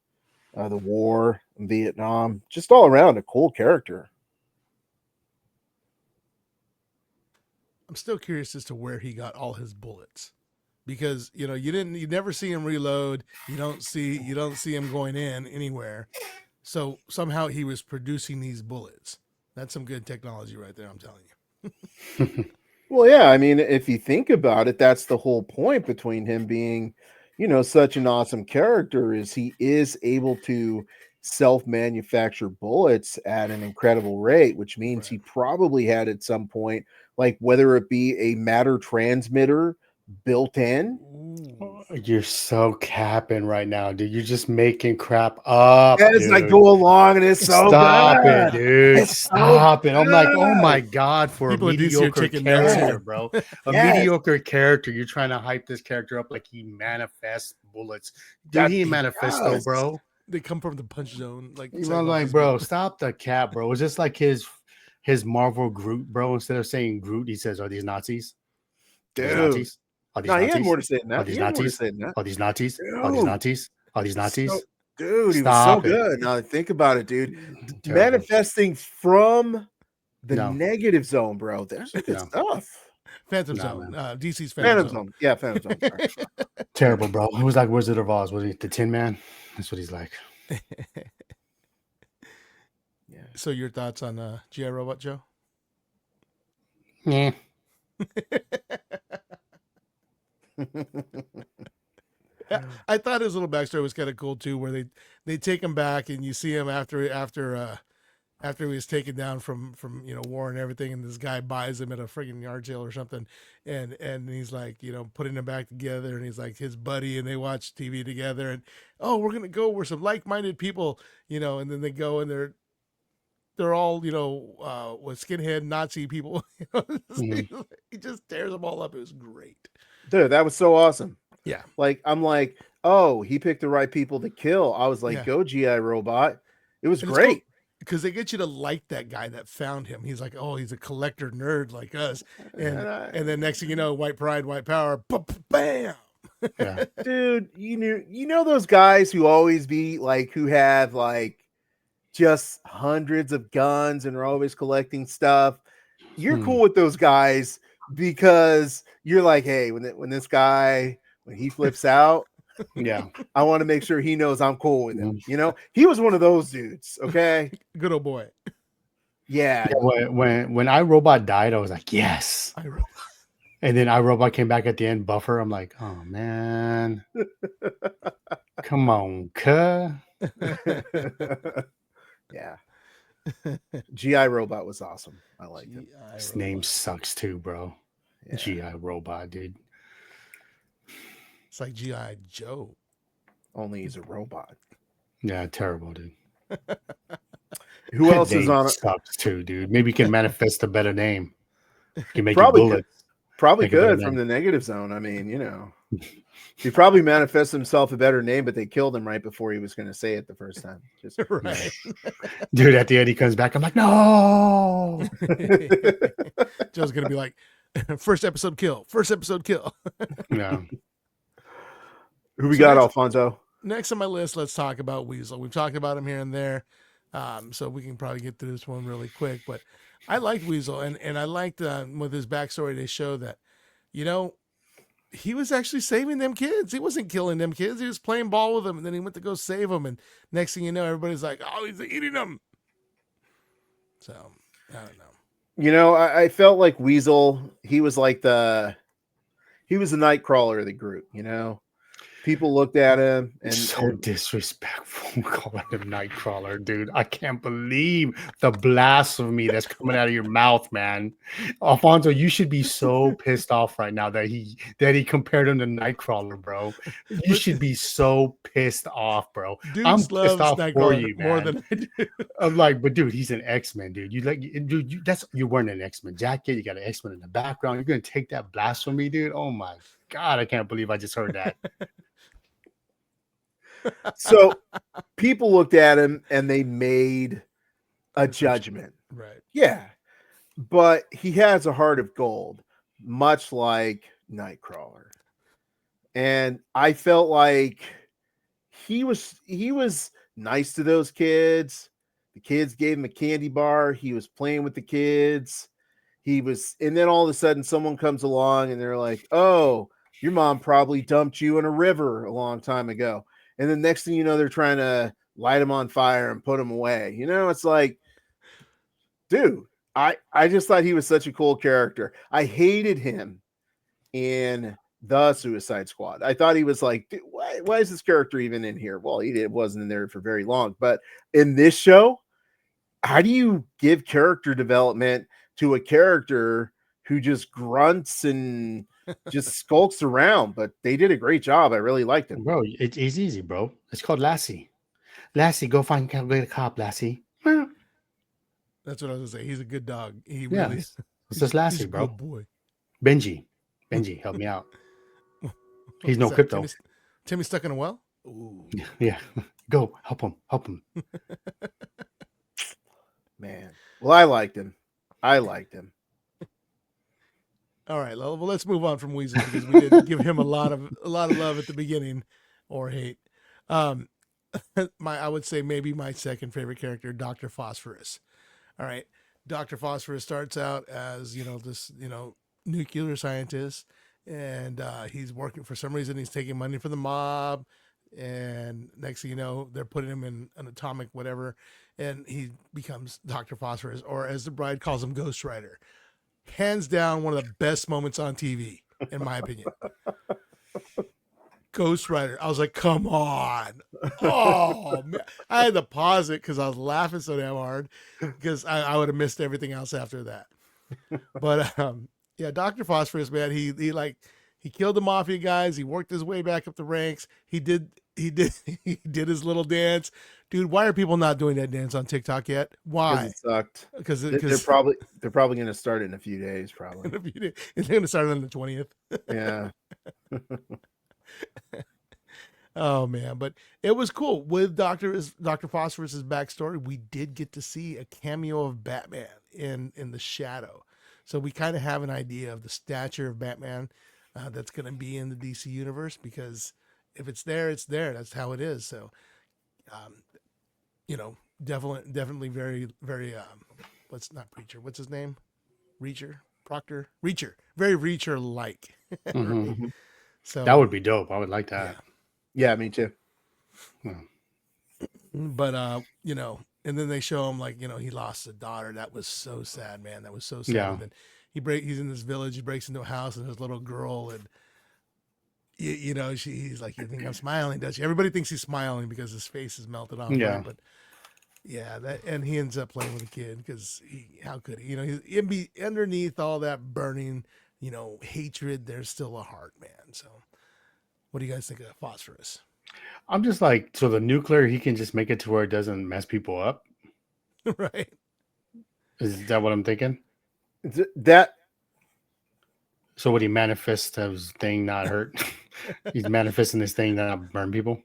the war in Vietnam. Just all around a cool character. I'm still curious as to where he got all his bullets, because you never see him reload. You don't see him going in anywhere. So somehow he was producing these bullets. That's some good technology right there, I'm telling you. Well, yeah, I mean, if you think about it, that's the whole point between him being, such an awesome character, is he is able to self-manufacture bullets at an incredible rate, which means he probably had at some point, like whether it be a matter transmitter built in. You're so capping right now, dude. You're just making crap up. As I go along, and it's so Stop good. it, dude. It's Stop so it. I'm like, oh good. my God, for People a in DC are mediocre taking notes character, here. bro. A Yes. mediocre character. You're trying to hype this character up like he manifests bullets. Dude, he manifests though, bro. They come from the punch zone. Like, I'm like, bro, stop the cap, bro. It's just like his Marvel Groot, bro. Instead of saying Groot, he says, "Are these Nazis? Are these Dude. Nazis? Are these No, he Nazis? had more to say than that. Are these He had more to Nazis? say than that. Are these Nazis? Are these Dude. Nazis? Are these Nazis?" So, dude, he was so Stop it. good. Now think about it, dude. Terrible. Manifesting from the No. negative zone, bro. There's some good No. stuff. Phantom Nah, Zone. man. DC's Phantom Phantom Zone. Zone. Yeah, Phantom Zone. Sorry. Terrible, bro. It was like Wizard of Oz. Was he the Tin Man? That's what he's like. Yeah. So your thoughts on GI Robot, Joe? Yeah. I thought his little backstory was kind of cool too, where they take him back and you see him after he was taken down from war and everything, and this guy buys him at a friggin' yard sale or something, and he's like putting them back together, and he's like his buddy, and they watch TV together, and we're gonna go, we're some like-minded people, and then they go and they're all with skinhead Nazi people. He just tears them all up. It was great. Dude, that was so awesome. Yeah. Like, I'm like, oh, he picked the right people to kill. I was like, Yeah. go GI Robot. It was And it's great. because they get you to like that guy that found him. He's like, oh, he's a collector nerd like us. And then next thing you know, white pride, white power, bam. Yeah. Dude, you know those guys who always be like, who have like just hundreds of guns and are always collecting stuff. You're cool with those guys because you're like, hey, when this guy, when he flips out, Yeah. I want to make sure he knows I'm cool with him. He was one of those dudes. Okay. Good old boy. Yeah. When iRobot died, I was like, yes. And then iRobot came back at the end, buffer. I'm like, oh man. Come on, cuh. Yeah. GI Robot was awesome. I liked it. His name sucks too, bro. Yeah. GI Robot, dude. It's like GI Joe. Only he's a robot. Yeah, terrible, dude. Who That else is name on it? sucks too, dude. Maybe you can manifest a better name. You can make Probably it could. bullets. Probably Make a better could name. from the negative zone. I mean, he probably manifested himself a better name, but they killed him right before he was going to say it the first time. Just Right. Dude, at the end he comes back. I'm like, no. Joe's gonna be like, first episode kill. No. who we So got, next- Alfonso? Next on my list, let's talk about Weasel. We've talked about him here and there, so we can probably get through this one really quick. But I liked Weasel, and I liked with his backstory. They show that, he was actually saving them kids. He wasn't killing them kids. He was playing ball with them, and then he went to go save them. And next thing you know, everybody's like, "Oh, he's eating them." So I don't know. I felt like Weasel, he was the Nightcrawler of the group, People looked at him and Disrespectful calling him Nightcrawler, dude. I can't believe the blasphemy that's coming out of your mouth, man. Alfonso, you should be so pissed off right now that he compared him to Nightcrawler, bro. You should be so pissed off, bro. Dude I'm loves pissed off for Nightcrawler you, man. more than I do. I'm like, but dude, he's an X-Men, dude. You're wearing an X-Men jacket. You got an X-Men in the background. You're gonna take that blasphemy, dude. Oh my God, I can't believe I just heard that. so people looked at him and they made a judgment. Right. Yeah. But he has a heart of gold, much like Nightcrawler. And I felt like he was nice to those kids. The kids gave him a candy bar. He was playing with the kids. And then all of a sudden someone comes along and they're like, "Oh, your mom probably dumped you in a river a long time ago." And then next thing you know, they're trying to light him on fire and put him away. It's like, dude, I just thought he was such a cool character. I hated him in the Suicide Squad. I thought he was like, dude, why is this character even in here? Well, he wasn't in there for very long. But in this show, how do you give character development to a character who just grunts and just skulks around? But they did a great job. I really liked him. Bro, it's easy, bro. It's called Lassie. Lassie, go get a cop, Lassie. That's what I was gonna say. He's a good dog. He Yeah, really it's just Lassie, he's a bro. good boy. Benji, help me out. He's no What's that, crypto. Timmy stuck in a well? Ooh. Yeah, go help him. Man. Well, I liked him. All right, well, let's move on from Weasel because we did give him a lot of love at the beginning, or hate. I would say maybe my second favorite character, Dr. Phosphorus. All right, Dr. Phosphorus starts out as this nuclear scientist, and he's working for some reason. He's taking money from the mob, and next thing you know, they're putting him in an atomic whatever, and he becomes Dr. Phosphorus, or as the bride calls him, Ghost Rider. Hands down, one of the best moments on TV, in my opinion. Ghost Rider. I was like, come on. Oh, man. I had to pause it because I was laughing so damn hard because I would have missed everything else after that. But yeah, Dr. Phosphorus, man, he killed the mafia guys. He worked his way back up the ranks. He did his little dance. Dude, why are people not doing that dance on TikTok yet? Why? It sucked. Because They're probably going to start in a few days. Probably. They're going to start on the 20th. Yeah. Oh man, but it was cool with Dr. Phosphorus's backstory. We did get to see a cameo of Batman in the shadow, so we kind of have an idea of the stature of Batman that's going to be in the DC universe. Because if it's there, it's there. That's how it is. So, definitely very, very. What's not Preacher? What's his name? Proctor. Reacher. Very Reacher like. Mm-hmm. So that would be dope. I would like that. Yeah, me too. But and then they show him he lost a daughter. That was so sad, man. That was so sad. Yeah. And then he's in this village. He breaks into a house and there's a little girl, and you know, he's like, you think I'm smiling, does she? Everybody thinks he's smiling because his face is melted off. Yeah. Right? But yeah, and he ends up playing with a kid because how could he? You know, underneath all that burning, you know, hatred, there's still a heart, man. So, what do you guys think of Phosphorus? I'm just like, so the nuclear, he can just make it to where it doesn't mess people up. Right? Is that what I'm thinking? That So would he manifest his thing not hurt? He's manifesting this thing not burn people.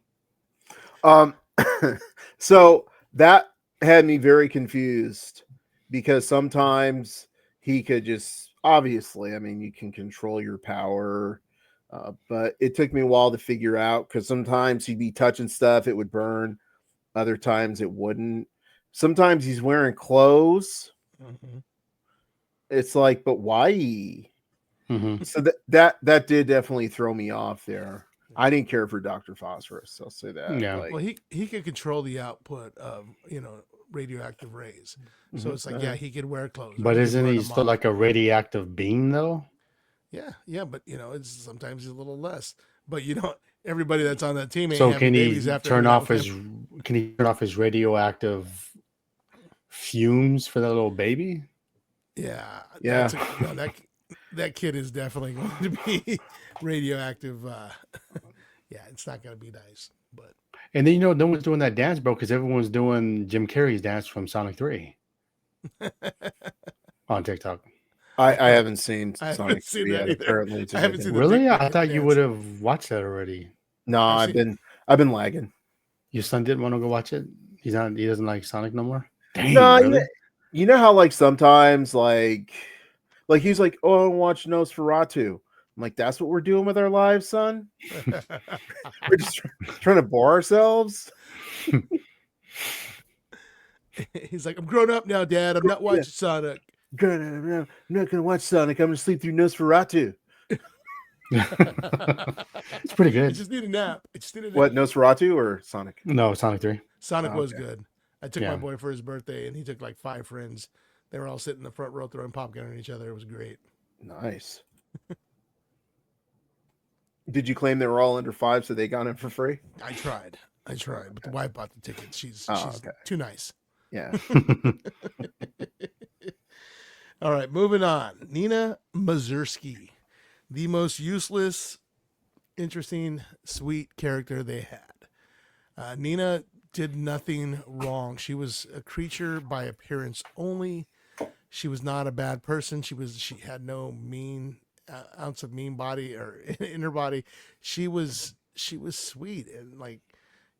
so that had me very confused because sometimes he could just obviously, I mean, you can control your power, but it took me a while to figure out because sometimes he'd be touching stuff, it would burn. Other times it wouldn't. Sometimes he's wearing clothes. Mm-hmm. It's like, but why? Mm-hmm. So that did definitely throw me off there. I didn't care for Dr. Phosphorus. I'll say that. Yeah. Like, Well, he could control the output of, you know, radioactive rays. So it's like, yeah, he could wear clothes. or But he could isn't burn he them still off. like a radioactive being though? Yeah, but you know, it's sometimes he's a little less. But you know, everybody that's on that team ain't So having can he babies after turn hanging out off with his? him. Can he turn off his radioactive fumes for that little baby? Yeah, Yeah. no, that kid is definitely going to be radioactive. Yeah, it's not going to be nice. But And then, you know, no one's doing that dance, bro, because everyone's doing Jim Carrey's dance from Sonic 3 on TikTok. I haven't seen I Sonic haven't seen 3 that yet. either. Apparently, it's a I good haven't seen one. the Really? I Dick thought you dance. would have watched that already. No, I've I've been lagging. Your son didn't want to go watch it? He doesn't like Sonic no more? Dang, No, really? you know how like sometimes like he's like, oh, I want to watch Nosferatu. I'm like, that's what we're doing with our lives, son. We're just trying to bore ourselves. He's like, I'm grown up now, Dad. I'm not watching Sonic. I'm not gonna watch Sonic. I'm gonna sleep through Nosferatu. It's pretty I good. just need a nap. I just need a nap. What, Nosferatu or Sonic? No, Sonic 3. Sonic was Okay. good. I took Yeah. my boy for his birthday, and he took like 5 friends. They were all sitting in the front row throwing popcorn at each other. It was great. Nice. Did you claim they were all under 5 so they got in for free? I tried, but the wife bought the tickets. She's okay. too nice. Yeah. All right, moving on. Nina Mazursky, the most useless, interesting, sweet character they had. Nina did nothing wrong. She was a creature by appearance only. She was not a bad person. She had no mean ounce of mean body or in her body. She was sweet, and like,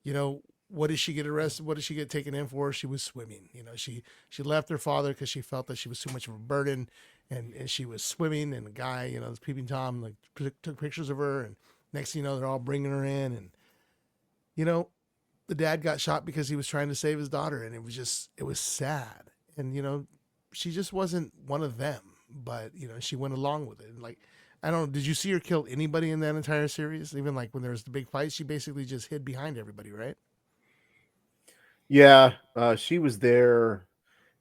you know, what did she get arrested? What did she get taken in for? She was swimming. You know, she left her father because she felt that she was too much of a burden, and she was swimming. And the guy, you know, this peeping tom, like took pictures of her, and next thing you know, they're all bringing her in, and you know, the dad got shot because he was trying to save his daughter, and it was sad, and you know, she just wasn't one of them, but you know, she went along with it, and like. I don't know. Did you see her kill anybody in that entire series? Even like when there was the big fight, she basically just hid behind everybody, right? Yeah. She was there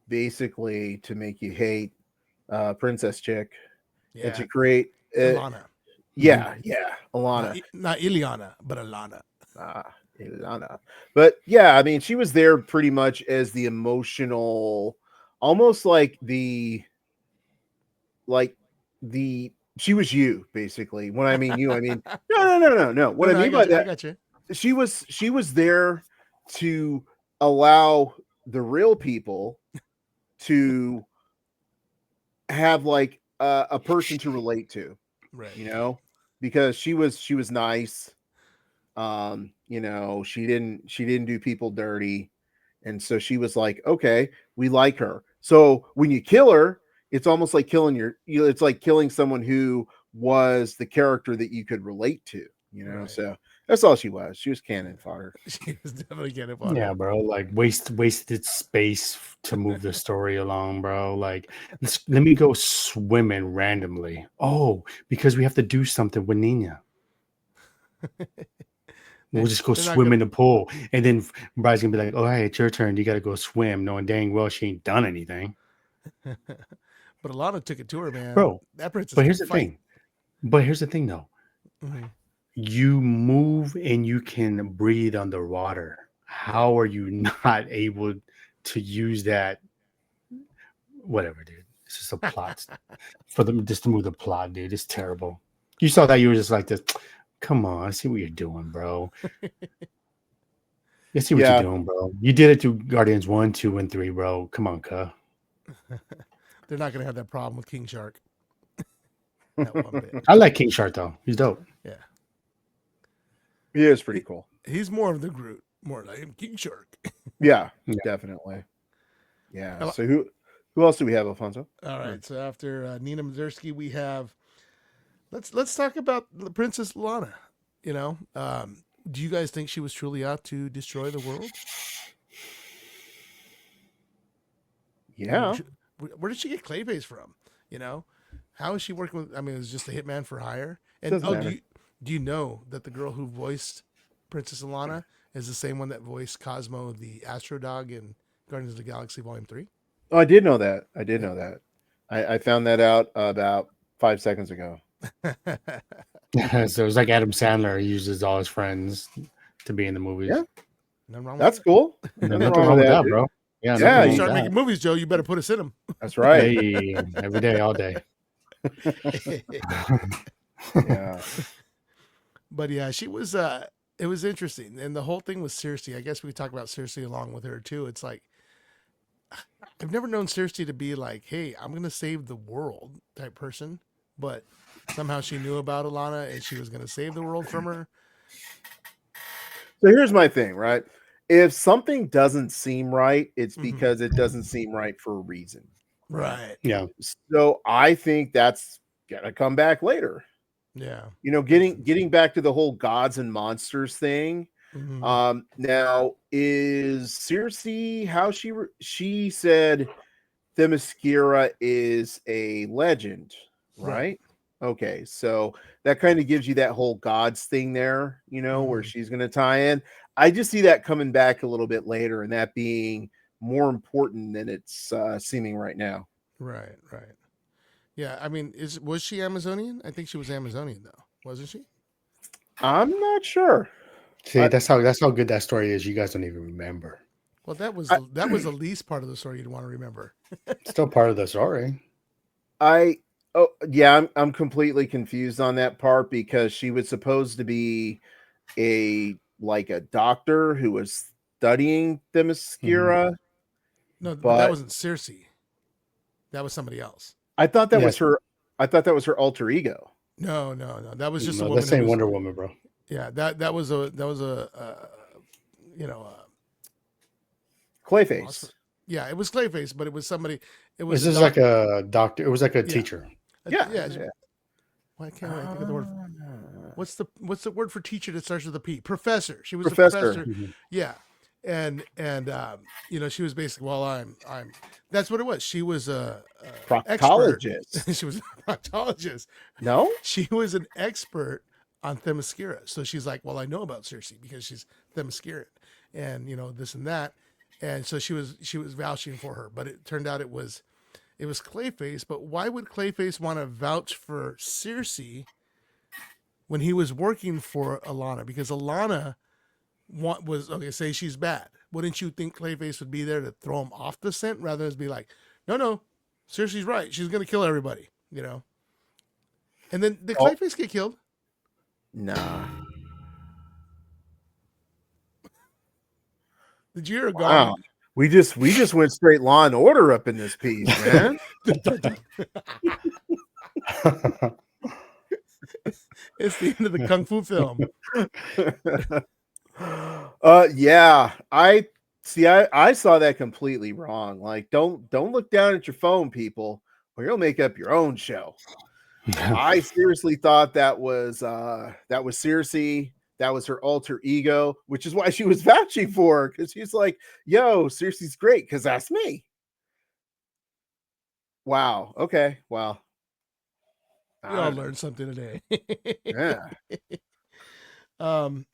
basically to make you hate Princess Chick and to create Alana. Yeah, Alana. Not Ileana, but Alana. Ilana. But yeah, I mean, she was there pretty much as the emotional, almost like she was you, basically. When I mean you, I mean no. What I mean by that, I got you. she was there to allow the real people to have like a person to relate to, Right. you know, because she was nice. You know, she didn't do people dirty, and so she was like, okay, we like her. So when you kill her, it's almost like it's like killing someone who was the character that you could relate to, you know. Right. So that's all she was. She was cannon fodder. She was definitely cannon fodder. Yeah, bro. Like wasted space to move the story along, bro. Like let me go swimming randomly. Oh, because we have to do something with Nina. We'll just go swim in the pool, and then Bride's gonna be like, "Oh, hey, it's your turn. You got to go swim," knowing dang well she ain't done anything. But Alana took it to her, man. Bro. That princess. But here's the thing. Though. Mm-hmm. you move and you can breathe underwater. How are you not able to use that? Whatever, dude. It's just a plot for them just to move the plot, dude. It's terrible. You saw that, you were just like this. Come on, I see what you're doing, bro. I see what you're Yeah, doing, bro. You did it to Guardians 1, 2, and 3, bro. Come on, cuh. They're not going to have that problem with King Shark. That one bit. I like King Shark though. He's dope. Yeah. he is pretty cool. He's more of the Groot. More like King Shark. Yeah, Yeah. definitely. Yeah. Hello. So who else do we have, Alfonso? All right. So after Nina Mazursky, we have let's talk about Princess Lana. You know, do you guys think she was truly out to destroy the world? Yeah. Where did she get Clayface from? You know, how is she working with? I mean, it was just a hitman for hire. And Doesn't matter. do you know that the girl who voiced Princess Alana is the same one that voiced Cosmo, the Astro Dog, in Guardians of the Galaxy Volume 3? Oh, I did know that. I did know that. I found that out about 5 seconds ago. So it was like Adam Sandler. He uses all his friends to be in the movies. Yeah. Nothing wrong with That's that. cool. Nothing wrong with that, dude. bro. Yeah, Yeah, nothing When wrong you with start that. making movies, Joe, you better put us in them. That's right. Hey, every day, all day. Yeah. But yeah, she was it was interesting. And the whole thing with Cersei, I guess we could talk about Cersei along with her too. It's like I've never known Cersei to be like, hey, I'm gonna save the world type person, but somehow she knew about Alana and she was gonna save the world from her. So here's my thing, right? If something doesn't seem right, it's Mhm. because it doesn't seem right for a reason. Right. Yeah. So I think that's gonna come back later. Yeah. You know, getting back to the whole gods and monsters thing. Mhm. Now is Cersei how she said Themyscira is a legend, right? Okay, so that kind of gives you that whole gods thing there, you know, where Mhm. she's going to tie in. I just see that coming back a little bit later, and that being more important than it's seeming right now. Right. Yeah, I mean, was she Amazonian? I think she was Amazonian though, wasn't she? I'm not sure. See, that's how good that story is. You guys don't even remember. Well, that was I- the least part of the story you'd want to remember. It's still part of the story. I'm completely confused on that part because she was supposed to be a doctor who was studying Themyscira. No, but that But wasn't Cersei. That was somebody else. I thought that was Yes. her. I thought that was her alter ego. No. That was just a No, woman. that's who ain't was, Wonder Woman, bro. Yeah, that was a Clayface. yeah, it was Clayface, but it was somebody. It was This a is doc- like a doctor. It was like a Yeah. teacher. Yeah. yeah. Why can't I think of the word? What's the word for teacher that starts with a P? Professor. She was Professor. a professor. Mhm. Yeah, and she was basically, well, I'm. That's what it was. She was a expert. Proctologist. She was a proctologist. No? She was an expert on Themyscira. So she's like, well, I know about Cersei because she's Themysciran, and this and that, and so she was vouching for her. But it turned out it was Clayface. But why would Clayface want to vouch for Cersei when he was working for Alana? Because Alana was okay. Say she's bad. Wouldn't you think Clayface would be there to throw him off the scent rather than be like, no, Cersei's right. She's gonna kill everybody. And then did Clayface get killed? Nah. Did you hear a Wow. gong? We just went straight Law and Order up in this piece, man. It's the end of the kung fu film. Yeah. I saw that completely wrong. Like, don't look down at your phone, people, or you'll make up your own show. I seriously thought that was Cersei. That was her alter ego, which is why she was vouching for her, because she's like, yo, Cersei's great because that's me. Wow. Okay. Wow. We all learned something today. Yeah. And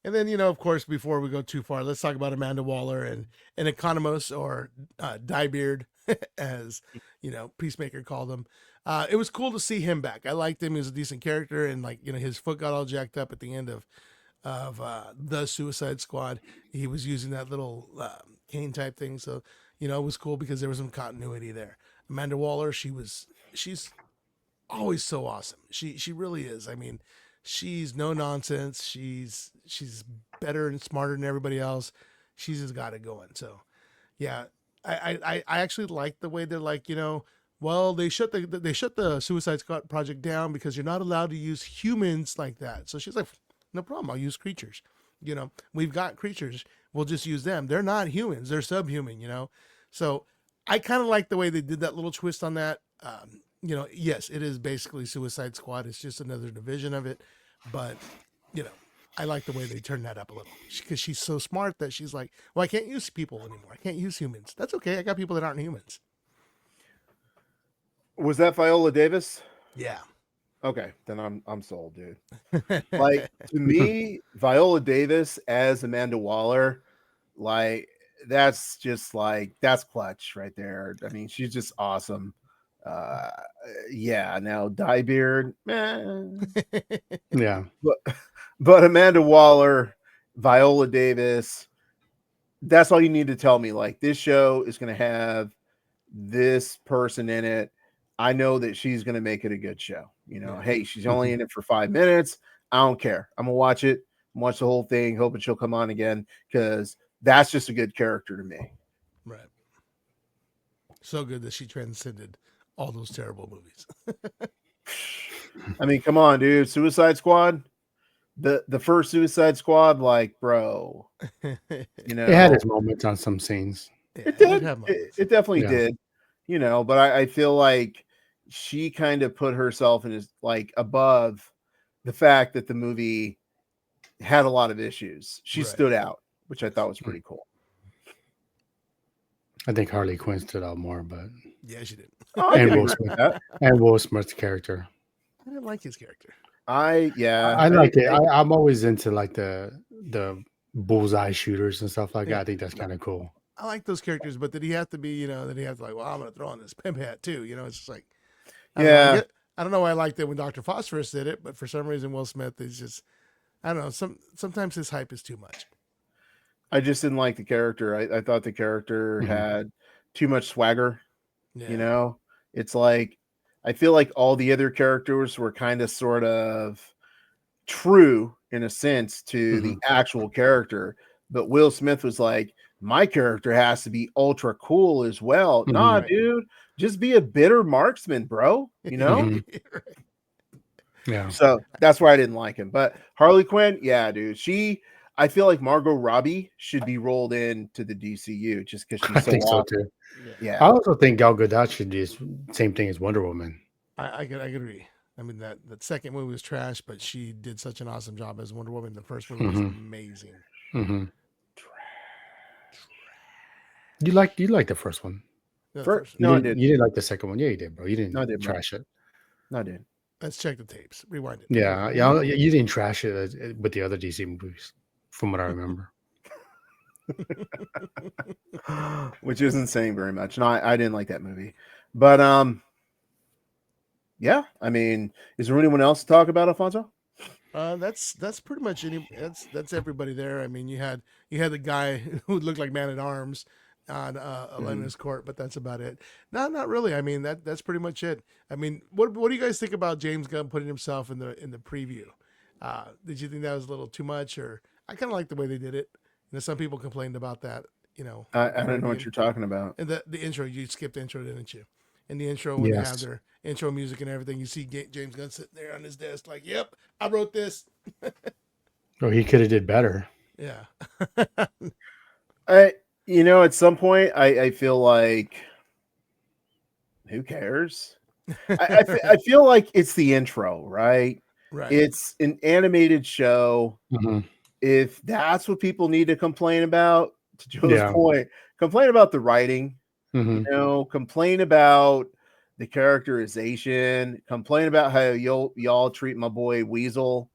then, of course, before we go too far, let's talk about Amanda Waller and Economos, or Diebeard, as Peacemaker called him. It was cool to see him back. I liked him. He was a decent character, and like his foot got all jacked up at the end of the Suicide Squad. He was using that little cane type thing, so it was cool because there was some continuity there. Amanda Waller, she's always so awesome. She really is. I mean, she's no nonsense. She's better and smarter than everybody else. She's just got it going. So yeah, I actually like the way they're like, well, they shut the Suicide Squad project down because you're not allowed to use humans like that. So she's like, no problem, I'll use creatures. We've got creatures, we'll just use them. They're not humans, they're subhuman. So I kind of like the way they did that little twist on that. Yes, it is basically Suicide Squad. It's just another division of it, but I like the way they turned that up a little because she's so smart that she's like, well, I can't use people anymore. I can't use humans. That's okay. I got people that aren't humans. Was that Viola Davis? Yeah. Okay, then I'm sold, dude. Like, to me, Viola Davis as Amanda Waller, like that's clutch right there. I mean, she's just awesome. Yeah. Now Diebeard, Yeah. but Amanda Waller, Viola Davis, that's all you need to tell me. Like, this show is going to have this person in it. I know that she's going to make it a good show. Hey, she's only in it for 5 minutes. I don't care. I'm going to watch it, watch the whole thing, hoping she'll come on again because that's just a good character to me. Right. So good that she transcended all those terrible movies. I mean, come on, dude. Suicide Squad, the first Suicide Squad, like, bro, it had its moments on some scenes. Yeah, it did. It definitely did. But I feel like she kind of put herself in like above the fact that the movie had a lot of issues. She stood out, which I thought was pretty cool. I think Harley Quinn stood out more, but yeah, she did. And Will Smith. And Will Smith's character. I didn't like his character. I like it. I'm always into like the bullseye shooters and stuff like that. I think that's kind of cool. I like those characters, but did he have to be, did he have to like, well, I'm going to throw on this pimp hat too. It's just like, I don't know why I liked it when Dr. Phosphorus did it, but for some reason, Will Smith is just, I don't know. Sometimes his hype is too much. I just didn't like the character. I thought the character had too much swagger. Yeah. It's like, I feel like all the other characters were kind of sort of true in a sense to the actual character. But Will Smith was like, my character has to be ultra cool as well. Nah, dude, just be a bitter marksman, bro. Yeah. So that's why I didn't like him. But Harley Quinn, yeah, dude. I feel like Margot Robbie should be rolled into the DCU just because she's so so too. Yeah. I also think Gal Gadot should do the same thing as Wonder Woman. I could agree. I mean, that second movie was trash, but she did such an awesome job as Wonder Woman. The first movie was amazing. You like the first one? No, I did. You didn't like the second one. Yeah, you did, bro. You didn't No, I did, trash it. No, I did. Let's check the tapes. Rewind it. Yeah, you didn't trash it with the other DC movies, from what I remember. Which isn't saying very much. No, I didn't like that movie. But yeah, I mean, is there anyone else to talk about, Alfonso? That's pretty much that's everybody there. I mean, you had the guy who looked like Man at Arms on Elena's court, but that's about it. No, not really. I mean, that's pretty much it. I mean, what do you guys think about James Gunn putting himself in the preview? Did you think that was a little too much, or I kind of like the way they did it? Some people complained about that. I don't know what you're talking about. And the intro, you skipped the intro, didn't you? In the intro, when they have their intro music and everything, you see James Gunn sitting there on his desk, like, "Yep, I wrote this." Oh, he could have did better. Yeah. At some point, I feel like, who cares? I feel like it's the intro, right? Right. It's an animated show. If that's what people need to complain about, to Joe's point, complain about the writing. Complain about the characterization, complain about how y'all treat my boy Weasel.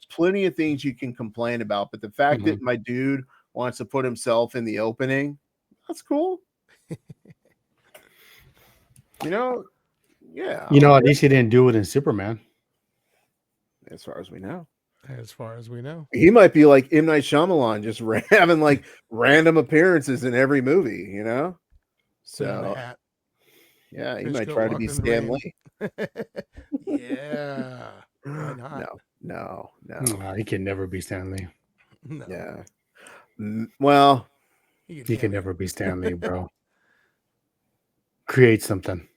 Plenty of things you can complain about, but the fact that my dude wants to put himself in the opening, that's cool. Yeah. You know, at least he didn't do it in Superman. As far as we know. As far as we know. He might be like M. Night Shyamalan, just having like random appearances in every movie, you know? Put on a So, hat. yeah, he Trench might coat, try to walk be in the Stan rain. Lee. Yeah. Why not? No. Nah, he can never be Stanley. No. Yeah. Well, He He can never be Stanley, bro. Create something.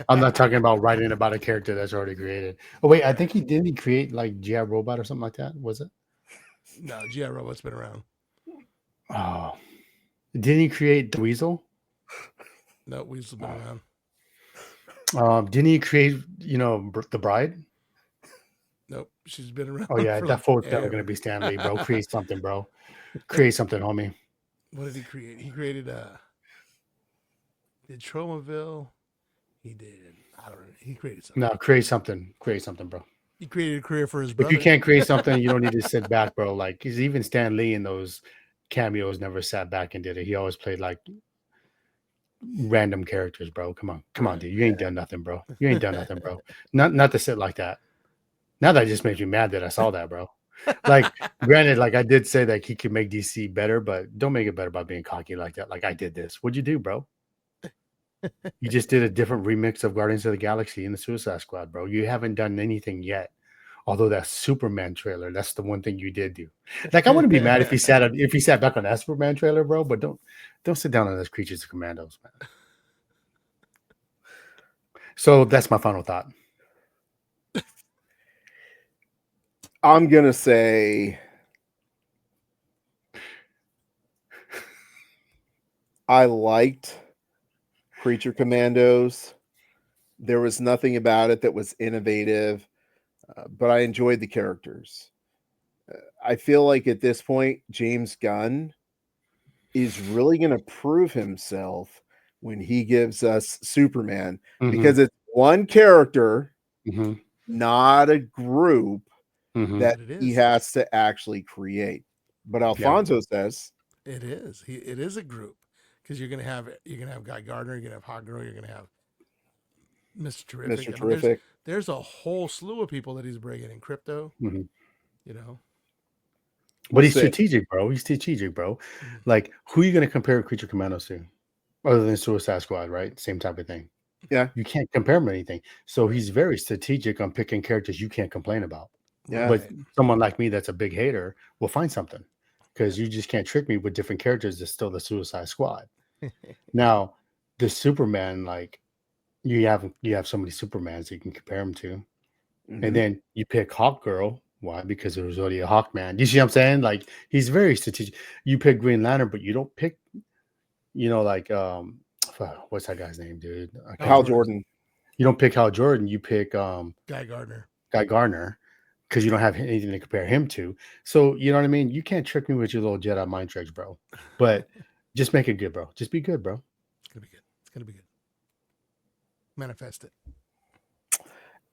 I'm not talking about writing about a character that's already created. Oh wait, I think he didn't he create like G.I. Robot or something like that? Was it? No, G.I. Robot's been around. Oh, didn't he create the Weasel? No, Weasel's been around. Didn't he create the Bride? Nope, she's been around. Oh yeah, for that like fool's never ever. gonna be Stanley, bro. Create something, bro. Create something, homie. What did he create? He created did Tromaville. He did. I don't know. He created something. No, create something. Create something, bro. He created a career for his If brother. you can't create something, you don't need to sit back, bro. Like, because even Stan Lee in those cameos never sat back and did it. He always played like random characters, bro. Come on, dude. You ain't done nothing, bro. You ain't done nothing, bro. Not to sit like that. Now that just makes me mad that I saw that, bro. Like, granted, like I did say that he could make DC better, but don't make it better by being cocky like that. Like I did this. What'd you do, bro? You just did a different remix of Guardians of the Galaxy and the Suicide Squad, bro. You haven't done anything yet. Although that Superman trailer, that's the one thing you did do. Like I wouldn't be mad if he sat back on that Superman trailer, bro. But don't sit down on those Creatures of Commandos, man. So that's my final thought. I'm gonna say I liked Creature Commandos. There was nothing about it that was innovative, but I enjoyed the characters. I feel like at this point, James Gunn is really going to prove himself when he gives us Superman, because it's one character, not a group that he has to actually create. But Alfonso says it is. It is a group, because you're gonna have Guy Gardner, you're gonna have Hot Girl, you're gonna have Mr. Terrific. Mr. Terrific. There's a whole slew of people that he's bringing in. Crypto. You know. But he's strategic, bro. He's strategic, bro. Like, who are you going to compare Creature Commandos to? Other than Suicide Squad, right? Same type of thing. Yeah. You can't compare him to anything. So he's very strategic on picking characters you can't complain about. Yeah. But someone like me that's a big hater will find something, because you just can't trick me with different characters that's still the Suicide Squad. Now, the Superman, like, you have so many Supermans that you can compare him to. And then you pick Hawk Girl. Why? Because there was already a Hawkman. You see what I'm saying? Like, he's very strategic. You pick Green Lantern, but you don't pick, like, what's that guy's name, dude? Hal Jordan. You don't pick Hal Jordan. You pick Guy Gardner, because you don't have anything to compare him to. So, you know what I mean? You can't trick me with your little Jedi mind tricks, bro. But just make it good, bro. Just be good, bro. It's going to be good. It's going to be good. Manifest it.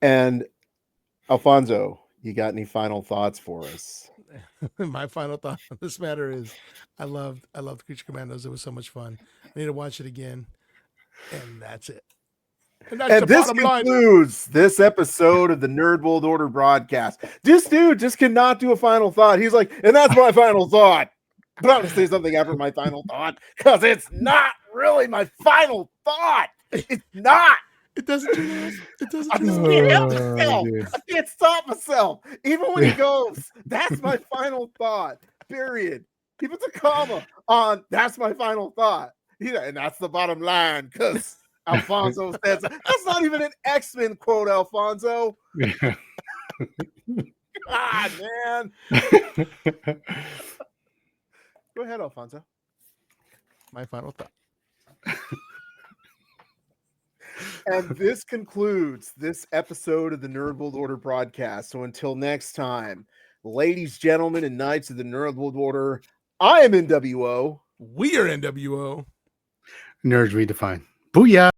And Alfonso, you got any final thoughts for us? My final thought on this matter is I loved Creature Commandos. It was so much fun. I need to watch it again. And that's it. And this concludes this episode of the Nerd World Order broadcast. This dude just cannot do a final thought. He's like, and that's my final thought. But I'm going to say something after my final thought, because it's not really my final thought. It's not. It doesn't do that. It doesn't. I just can't help myself. I can't stop myself. Even when he goes, that's my final thought. Period. He puts a comma on that's my final thought. And that's the bottom line, because Alfonso says that's not even an X-Men quote, Alfonso. God, man. Go ahead, Alfonso. My final thought. And this concludes this episode of the Nerd World Order broadcast. So until next time, ladies, gentlemen, and knights of the Nerd World Order, I am NWO. We are NWO. Nerds redefined. Booyah.